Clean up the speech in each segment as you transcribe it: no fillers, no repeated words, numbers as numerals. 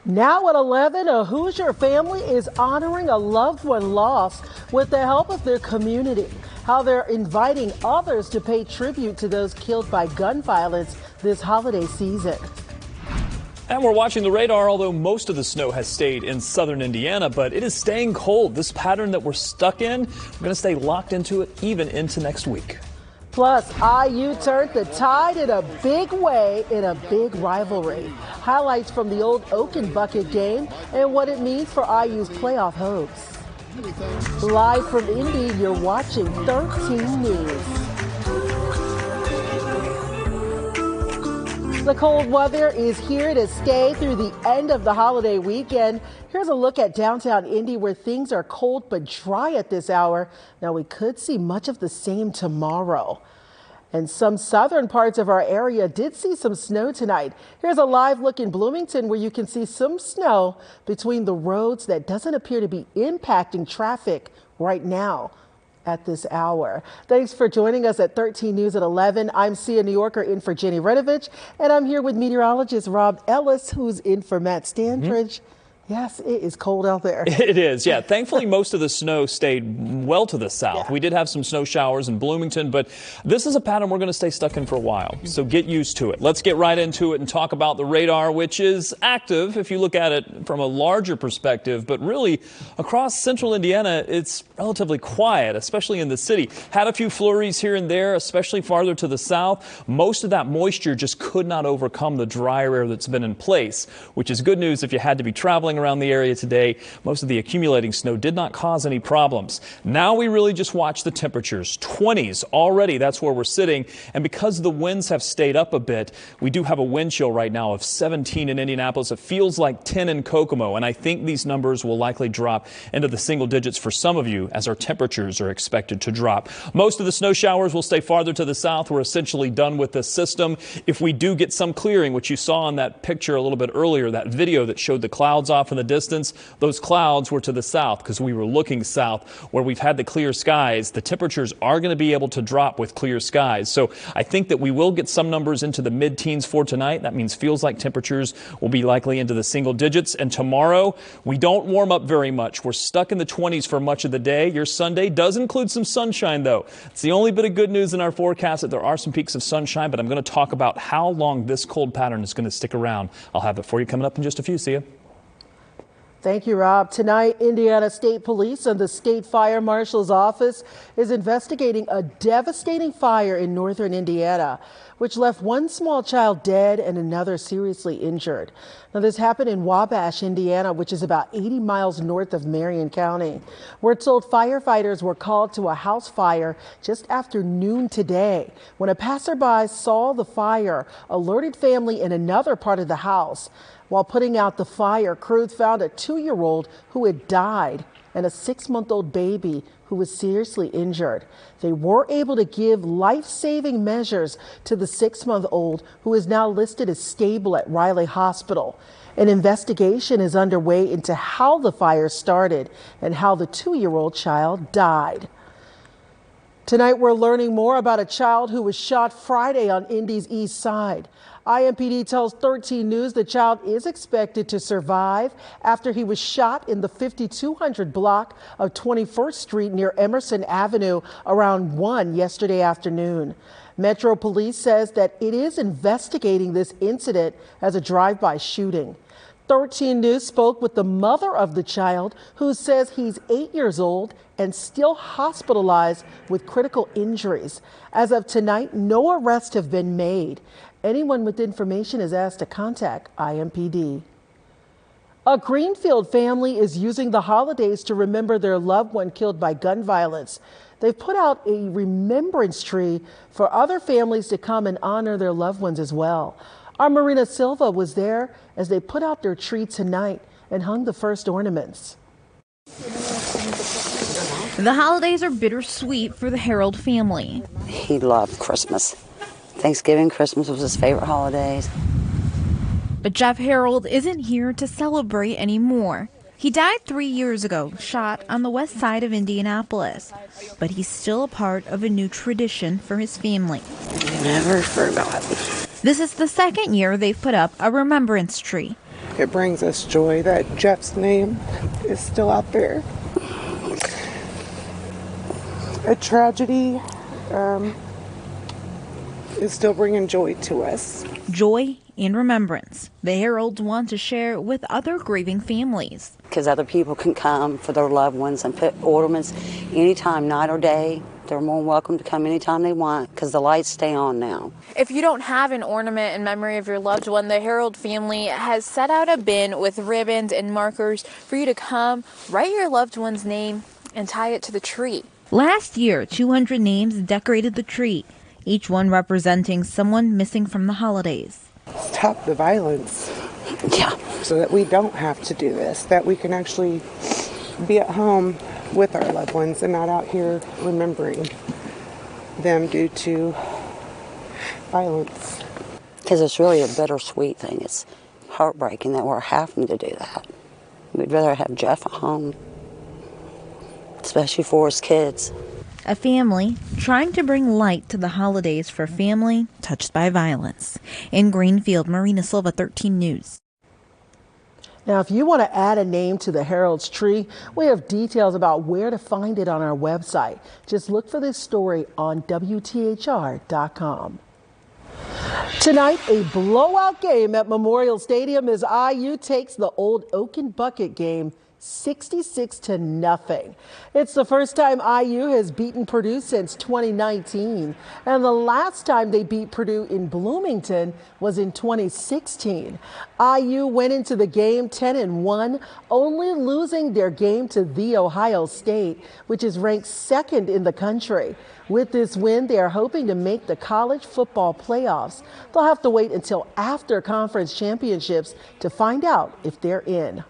Now at 11, a Hoosier family is honoring a loved one lost with the help of their community. How they're inviting others to pay tribute to those killed by gun violence this holiday season. And we're watching the radar, although most of the snow has stayed in southern Indiana, but it is staying cold. This pattern that we're stuck in, we're going to stay locked into it even into next week. Plus, IU turned the tide in a big way in a big rivalry. Highlights from the old Oaken Bucket game and what it means for IU's playoff hopes. Live from Indy, you're watching 13 News. The cold weather is here to stay through the end of the holiday weekend. Here's a look at downtown Indy where things are cold but dry at this hour. Now we could see much of the same tomorrow. And some southern parts of our area did see some snow tonight. Here's a live look in Bloomington where you can see some snow between the roads that doesn't appear to be impacting traffic right now at this hour. Thanks for joining us at 13 News at 11. I'm Sia Nyorkor in for Jenny Redovich, and I'm here with meteorologist Rob Ellis, who's in for Matt Standridge. Yes, it is cold out there. It is, yeah. Thankfully, most of the snow stayed well to the south. Yeah. We did have some snow showers in Bloomington, but this is a pattern we're going to stay stuck in for a while. So get used to it. Let's get right into it and talk about the radar, which is active if you look at it from a larger perspective. But really, across central Indiana, it's relatively quiet, especially in the city. Had a few flurries here and there, especially farther to the south. Most of that moisture just could not overcome the dry air that's been in place, which is good news if you had to be traveling around the area today. Most of the accumulating snow did not cause any problems. Now we really just watch the temperatures. 20s already, that's where we're sitting. And because the winds have stayed up a bit, we do have a wind chill right now of 17 in Indianapolis. It feels like 10 in Kokomo. And I think these numbers will likely drop into the single digits for some of you as our temperatures are expected to drop. Most of the snow showers will stay farther to the south. We're essentially done with this system. If we do get some clearing, which you saw in that picture a little bit earlier, that video that showed the clouds off in the distance, those clouds were to the south because we were looking south where we've had the clear skies. The temperatures are going to be able to drop with clear skies. So I think that we will get some numbers into the mid-teens for tonight. That means feels like temperatures will be likely into the single digits. And tomorrow, we don't warm up very much. We're stuck in the 20s for much of the day. Your Sunday does include some sunshine, though. It's the only bit of good news in our forecast that there are some peaks of sunshine, but I'm going to talk about how long this cold pattern is going to stick around. I'll have it for you coming up in just a few. See you. Thank you, Rob. Tonight, Indiana State Police and the State Fire Marshal's Office is investigating a devastating fire in northern Indiana, which left one small child dead and another seriously injured. Now, this happened in Wabash, Indiana, which is about 80 miles north of Marion County. We're told firefighters were called to a house fire just after noon today. When a passerby saw the fire, alerted family in another part of the house. While putting out the fire, crews found a 2-year-old who had died and a 6-month-old baby who was seriously injured. They were able to give life-saving measures to the 6-month-old, who is now listed as stable at Riley Hospital. An investigation is underway into how the fire started and how the 2-year-old child died. Tonight, we're learning more about a child who was shot Friday on Indy's east side. IMPD tells 13 News the child is expected to survive after he was shot in the 5200 block of 21st Street near Emerson Avenue around 1 yesterday afternoon. Metro Police says that it is investigating this incident as a drive-by shooting. 13 News spoke with the mother of the child, who says he's 8 years old and still hospitalized with critical injuries. As of tonight, no arrests have been made. Anyone with information is asked to contact IMPD. A Greenfield family is using the holidays to remember their loved one killed by gun violence. They've put out a remembrance tree for other families to come and honor their loved ones as well. Our Marina Silva was there as they put out their tree tonight and hung the first ornaments. The holidays are bittersweet for the Harold family. He loved Christmas. Thanksgiving, Christmas was his favorite holidays. But Jeff Harold isn't here to celebrate anymore. He died 3 years ago, shot on the west side of Indianapolis. But he's still a part of a new tradition for his family. Never forgot. This is the second year they've put up a remembrance tree. It brings us joy that Jeff's name is still out there. A tragedy is still bringing joy to us. Joy and remembrance the Heralds want to share with other grieving families. Because other people can come for their loved ones and put ornaments anytime, night or day. They're more than welcome to come anytime they want because the lights stay on now. If you don't have an ornament in memory of your loved one, the Herald family has set out a bin with ribbons and markers for you to come, write your loved one's name, and tie it to the tree. Last year, 200 names decorated the tree, each one representing someone missing from the holidays. Stop the violence. Yeah. So that we don't have to do this, that we can actually be at home with our loved ones and not out here remembering them due to violence. Because it's really a bittersweet thing. It's heartbreaking that we're having to do that. We'd rather have Jeff at home, especially for his kids. A family trying to bring light to the holidays for family touched by violence. In Greenfield, Marina Silva, 13 News. Now, if you want to add a name to the Herald's tree, we have details about where to find it on our website. Just look for this story on WTHR.com. Tonight, a blowout game at Memorial Stadium as IU takes the old Oaken Bucket game 66-0. It's the first time IU has beaten Purdue since 2019, and the last time they beat Purdue in Bloomington was in 2016. IU went into the game 10-1, only losing their game to The Ohio State, which is ranked second in the country. With this win, they are hoping to make the college football playoffs. They'll have to wait until after conference championships to find out if they're in.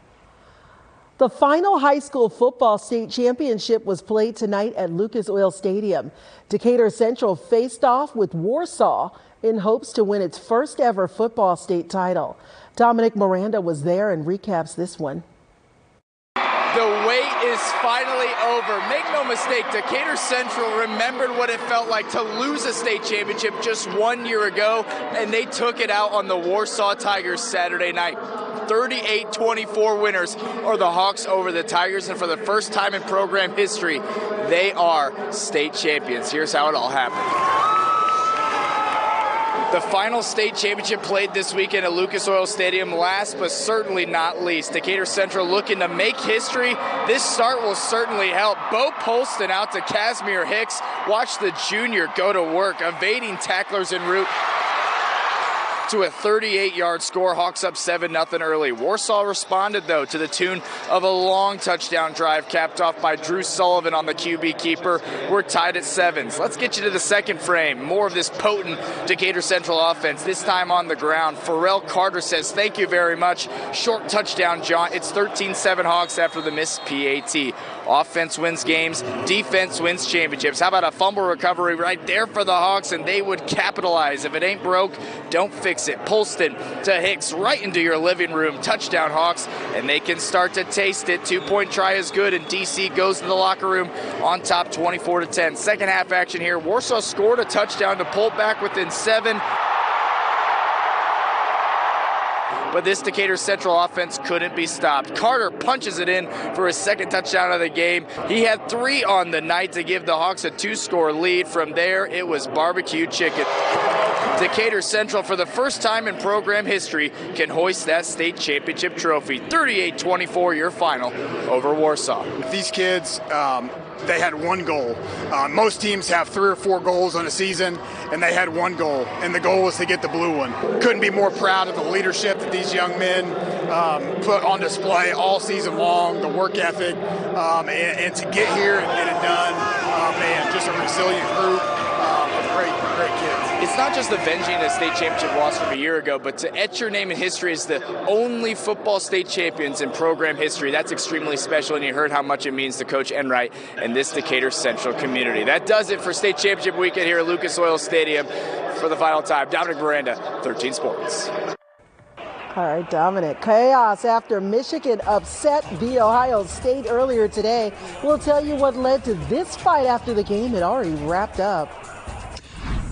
The final high school football state championship was played tonight at Lucas Oil Stadium. Decatur Central faced off with Warsaw in hopes to win its first ever football state title. Dominic Miranda was there and recaps this one. The wait is finally over. Make no mistake, Decatur Central remembered what it felt like to lose a state championship just 1 year ago, and they took it out on the Warsaw Tigers Saturday night. 38-24 winners are the Hawks over the Tigers, and for the first time in program history, they are state champions. Here's how it all happened. The final state championship played this weekend at Lucas Oil Stadium. Last but certainly not least, Decatur Central looking to make history. This start will certainly help. Bo Polston out to Casimir Hicks. Watch the junior go to work, evading tacklers en route to a 38-yard score. Hawks up 7-0 early. Warsaw responded, though, to the tune of a long touchdown drive capped off by Drew Sullivan on the QB keeper. We're tied at 7s. Let's get you to the second frame. More of this potent Decatur Central offense, this time on the ground. Pharrell Carter says, "Thank you very much." Short touchdown jaunt. It's 13-7 Hawks after the missed PAT. Offense wins games, defense wins championships. How about a fumble recovery right there for the Hawks, and they would capitalize. If it ain't broke, don't fix it. Polston to Hicks right into your living room. Touchdown Hawks, and they can start to taste it. 2-point try is good, and DC goes to the locker room on top 24-10. Second half action here. Warsaw scored a touchdown to pull back within 7. But this Decatur Central offense couldn't be stopped. Carter punches it in for his second touchdown of the game. He had 3 on the night to give the Hawks a 2-score lead. From there, it was barbecue chicken. Decatur Central, for the first time in program history, can hoist that state championship trophy. 38-24, your final over Warsaw. These kids, they had one goal. Most teams have 3 or 4 goals on a season, and they had one goal, and the goal was to get the blue one. Couldn't be more proud of the leadership that these young men put on display all season long, the work ethic, and to get here and get it done, man, just a resilient group of great kids. It's not just avenging a state championship loss from a year ago, but to etch your name in history as the only football state champions in program history. That's extremely special, and you heard how much it means to Coach Enright and this Decatur Central community. That does it for state championship weekend here at Lucas Oil Stadium. For the final time, Dominic Miranda, 13 Sports. All right, Dominic. Chaos after Michigan upset The Ohio State earlier today. We'll tell you what led to this fight after the game had already wrapped up.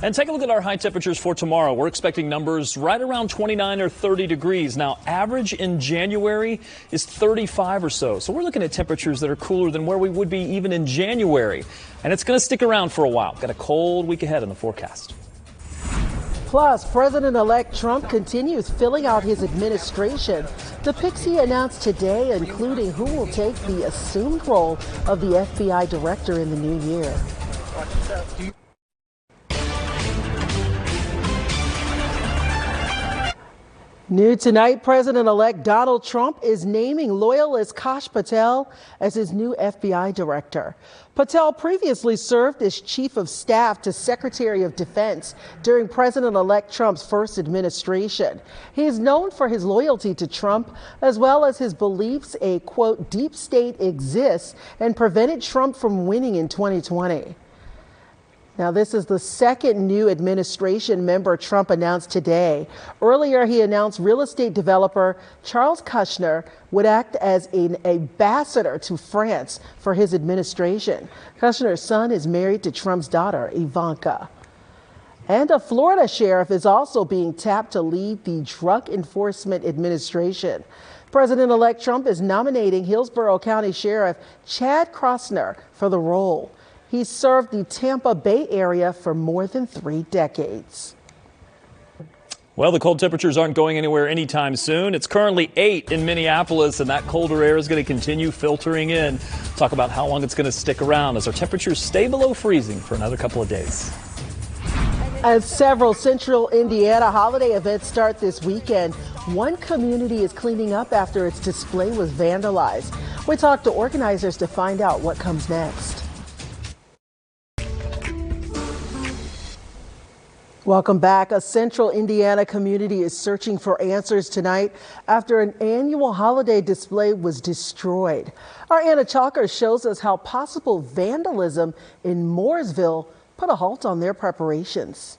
And take a look at our high temperatures for tomorrow. We're expecting numbers right around 29 or 30 degrees. Now, average in January is 35 or so. So we're looking at temperatures that are cooler than where we would be even in January. And it's going to stick around for a while. Got a cold week ahead in the forecast. Plus, President-elect Trump continues filling out his administration. The picks he announced today, including who will take the assumed role of the FBI director in the new year. New tonight, President-elect Donald Trump is naming loyalist Kash Patel as his new FBI director. Patel previously served as chief of staff to Secretary of Defense during President-elect Trump's first administration. He is known for his loyalty to Trump, as well as his beliefs a, quote, deep state exists and prevented Trump from winning in 2020. Now, this is the second new administration member Trump announced today. Earlier, he announced real estate developer Charles Kushner would act as an ambassador to France for his administration. Kushner's son is married to Trump's daughter, Ivanka. And a Florida sheriff is also being tapped to lead the Drug Enforcement Administration. President-elect Trump is nominating Hillsborough County Sheriff Chad Krosner for the role. He served the Tampa Bay area for more than 3 decades. Well, the cold temperatures aren't going anywhere anytime soon. It's currently 8 in Minneapolis, and that colder air is going to continue filtering in. Talk about how long it's going to stick around as our temperatures stay below freezing for another couple of days. As several central Indiana holiday events start this weekend, one community is cleaning up after its display was vandalized. We talked to organizers to find out what comes next. Welcome back. A central Indiana community is searching for answers tonight after an annual holiday display was destroyed. Our Anna Chalker shows us how possible vandalism in Mooresville put a halt on their preparations.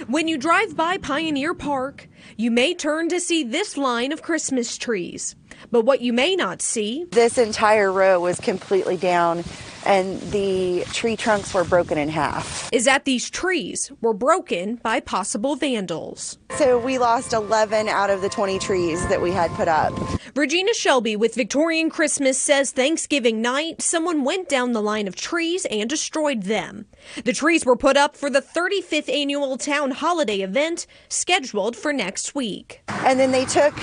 When you drive by Pioneer Park, you may turn to see this line of Christmas trees. But what you may not see, this entire row was completely down and the tree trunks were broken in half, is that these trees were broken by possible vandals. So we lost 11 out of the 20 trees that we had put up. Regina Shelby with Victorian Christmas says Thanksgiving night, someone went down the line of trees and destroyed them. The trees were put up for the 35th annual town holiday event scheduled for next week. And then they took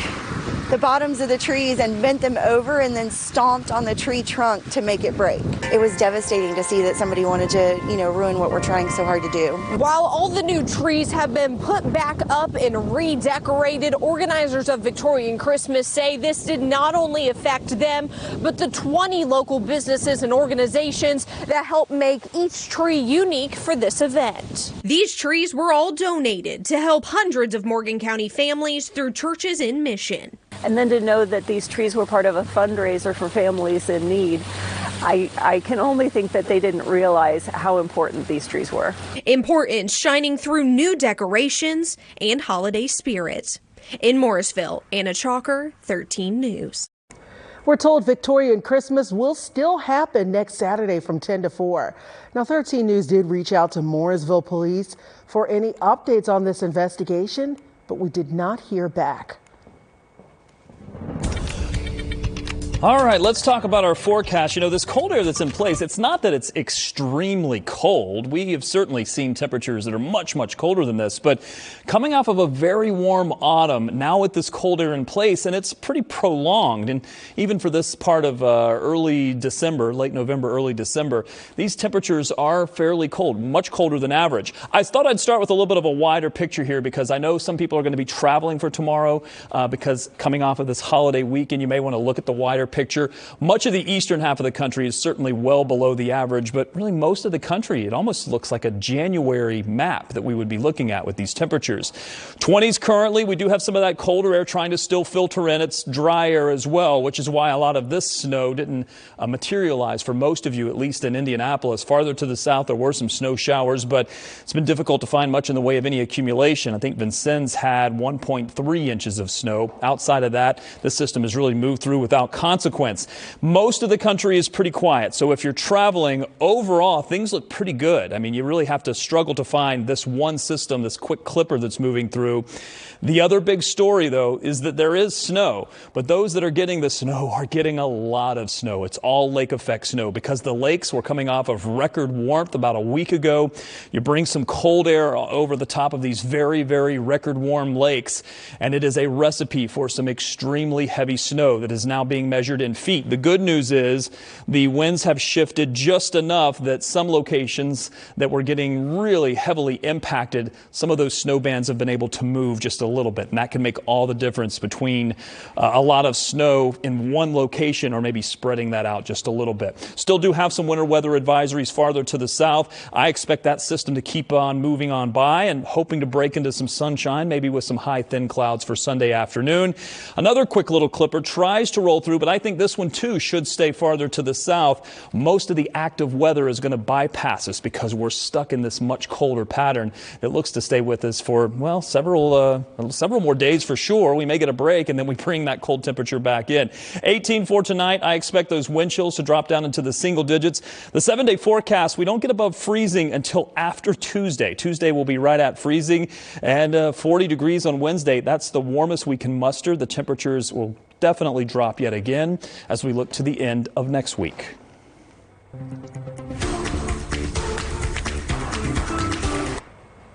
the bottoms of the trees and bent them over and then stomped on the tree trunk to make it break. It was devastating to see that somebody wanted to, ruin what we're trying so hard to do. While all the new trees have been put back up and redecorated, organizers of Victorian Christmas say this did not only affect them, but the 20 local businesses and organizations that help make each tree unique for this event. These trees were all donated to help hundreds of Morgan County families through churches in mission. And then to know that these trees were part of a fundraiser for families in need, I can only think that they didn't realize how important these trees were. Importance shining through new decorations and holiday spirit. In Morrisville, Anna Chalker, 13 News. We're told Victorian Christmas will still happen next Saturday from 10 to 4. Now, 13 News did reach out to Morrisville police for any updates on this investigation, but we did not hear back. All right, let's talk about our forecast. This cold air that's in place, it's not that it's extremely cold. We have certainly seen temperatures that are much, much colder than this, but coming off of a very warm autumn, now with this cold air in place, and it's pretty prolonged. And even for this part of early December, late November, early December, these temperatures are fairly cold, much colder than average. I thought I'd start with a little bit of a wider picture here because I know some people are going to be traveling for tomorrow because coming off of this holiday weekend, you may want to look at the wider picture. Much of the eastern half of the country is certainly well below the average, but really most of the country, it almost looks like a January map that we would be looking at with these temperatures. 20s currently, we do have some of that colder air trying to still filter in. It's dry air as well, which is why a lot of this snow didn't materialize for most of you, at least in Indianapolis. Farther to the south, there were some snow showers, but it's been difficult to find much in the way of any accumulation. I think Vincennes had 1.3 inches of snow. Outside of that, the system has really moved through without consequence. consequence. Most of the country is pretty quiet, so if you're traveling, overall, things look pretty good. I mean, you really have to struggle to find this one system, this quick clipper that's moving through. The other big story, though, is that there is snow, but those that are getting the snow are getting a lot of snow. It's all lake effect snow because the lakes were coming off of record warmth about a week ago. You bring some cold air over the top of these very, very record warm lakes, and it is a recipe for some extremely heavy snow that is now being measured in feet. The good news is the winds have shifted just enough that some locations that were getting really heavily impacted, some of those snow bands have been able to move just a little bit, and that can make all the difference between a lot of snow in one location or maybe spreading that out just a little bit. Still do have some winter weather advisories farther to the south. I expect that system to keep on moving on by and hoping to break into some sunshine, maybe with some high thin clouds for Sunday afternoon. Another quick little clipper tries to roll through, but I think this one too should stay farther to the south. Most of the active weather is going to bypass us because we're stuck in this much colder pattern that looks to stay with us for, well, several more days for sure. We may get a break and then we bring that cold temperature back in. 18 for tonight. I expect those wind chills to drop down into the single digits. The 7-day forecast, we don't get above freezing until after Tuesday. Tuesday will be right at freezing, and 40 degrees on Wednesday. That's the warmest we can muster. The temperatures will definitely drop yet again as we look to the end of next week.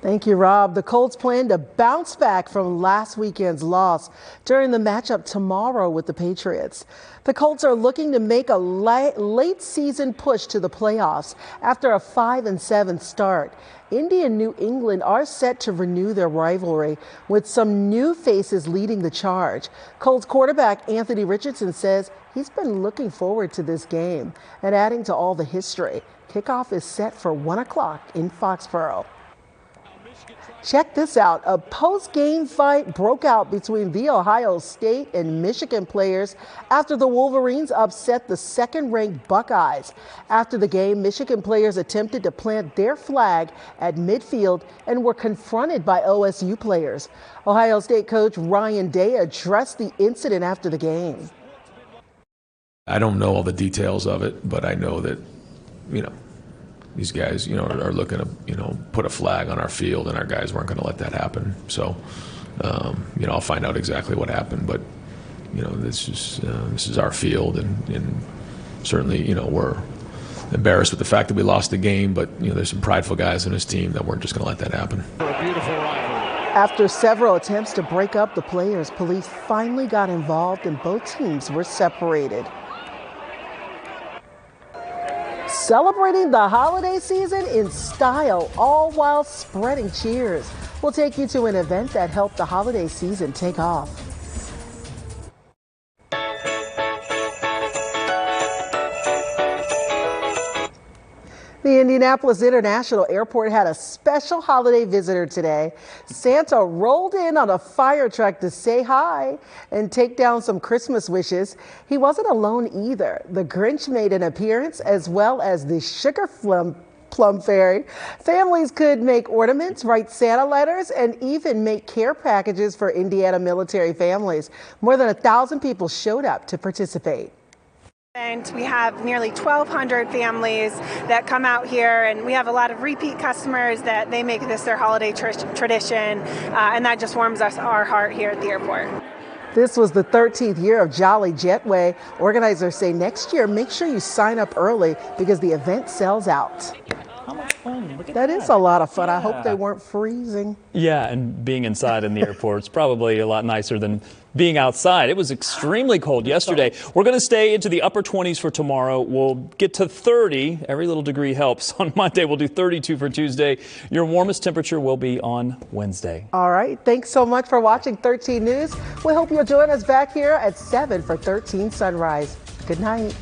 Thank you, Rob. The Colts plan to bounce back from last weekend's loss during the matchup tomorrow with the Patriots. The Colts are looking to make a late season push to the playoffs after a 5-7 start. Indy and New England are set to renew their rivalry with some new faces leading the charge. Colts quarterback Anthony Richardson says he's been looking forward to this game, and adding to all the history, kickoff is set for 1 o'clock in Foxborough. Check this out. A post-game fight broke out between the Ohio State and Michigan players after the Wolverines upset the second-ranked Buckeyes. After the game, Michigan players attempted to plant their flag at midfield and were confronted by OSU players. Ohio State coach Ryan Day addressed the incident after the game. I don't know all the details of it, but I know that, these guys, are looking to, put a flag on our field, and our guys weren't going to let that happen. So, I'll find out exactly what happened. But, this is our field, and certainly, we're embarrassed with the fact that we lost the game. But, there's some prideful guys on this team that weren't just going to let that happen. After several attempts to break up the players, police finally got involved, and both teams were separated. Celebrating the holiday season in style, all while spreading cheers. We'll take you to an event that helped the holiday season take off. The Indianapolis International Airport had a special holiday visitor today. Santa rolled in on a fire truck to say hi and take down some Christmas wishes. He wasn't alone either. The Grinch made an appearance, as well as the Sugar Plum Fairy. Families could make ornaments, write Santa letters, and even make care packages for Indiana military families. More than 1,000 people showed up to participate. And we have nearly 1,200 families that come out here, and we have a lot of repeat customers that they make this their holiday tradition, and that just warms our heart here at the airport. This was the 13th year of Jolly Jetway. Organizers say next year, make sure you sign up early because the event sells out. How much fun. Look at That is a lot of fun. I hope they weren't freezing. Yeah, and being inside in the airport is probably a lot nicer than being outside. It was extremely cold yesterday. We're going to stay into the upper 20s for tomorrow. We'll get to 30. Every little degree helps. On Monday, we'll do 32 for Tuesday. Your warmest temperature will be on Wednesday. All right. Thanks so much for watching 13 News. We hope you'll join us back here at 7 for 13 Sunrise. Good night.